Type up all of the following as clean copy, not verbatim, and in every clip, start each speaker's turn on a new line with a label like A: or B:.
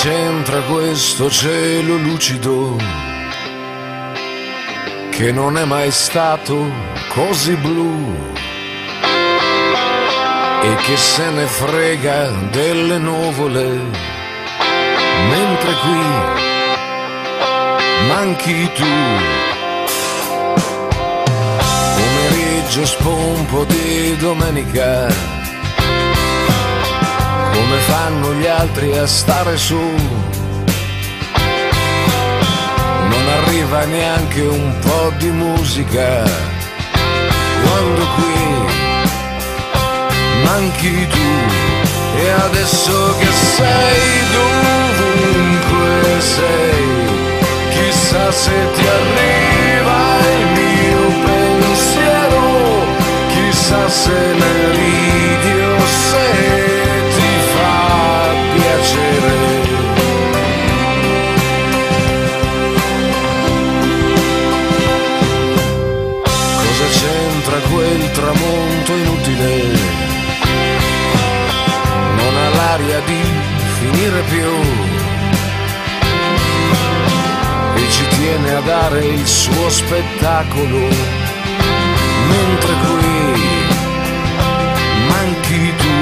A: c'entra questo cielo lucido che non è mai stato così blu e che se ne frega delle nuvole, mentre qui manchi tu? Pomeriggio spompo di domenica, come fanno gli altri a stare su? Non arriva neanche un po' di musica, quando qui manchi tu. E adesso che sei dovunque sei, chissà se ti arriva il mio pensiero, chissà se ne ridi o se ti fa piacere. Cosa c'entra quel tramonto inutile? Non ha l'aria di finire più e ci tiene a dare il suo spettacolo, mentre qui manchi tu,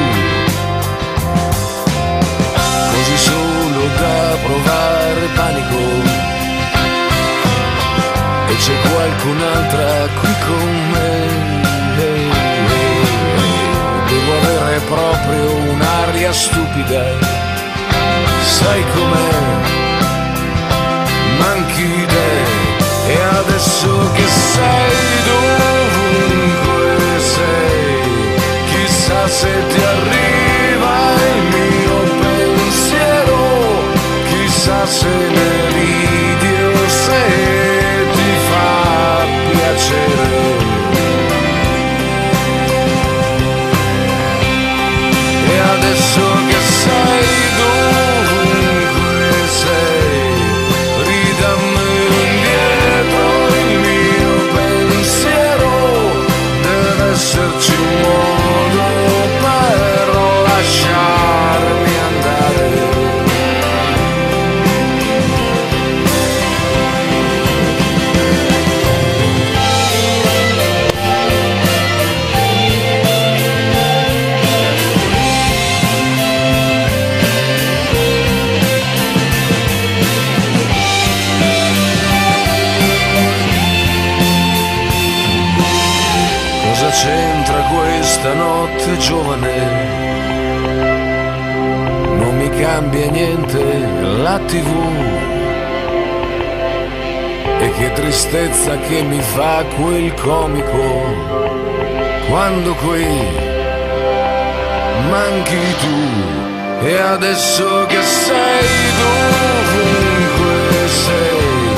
A: così solo da provare panico. E c'è qualcun'altra qui con me, devo avere proprio un'aria stupida, sai com'è? Manchi te. E adesso che sei dovunque sei, chissà se ti arriva il mio pensiero, chissà se ne ridi o se ti fa piacere. E adesso che sei dovunque sei, ridammelo indietro il mio pensiero, deve esserci un modo per lasciarmi andare. Cosa c'entra questa notte giovane? Non mi cambia niente la TV, e che tristezza che mi fa quel comico quando qui manchi tu. E adesso che sei dovunque sei,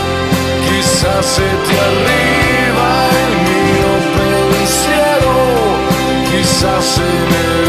A: chissà se ti arriva il mio pensiero, chissà se ne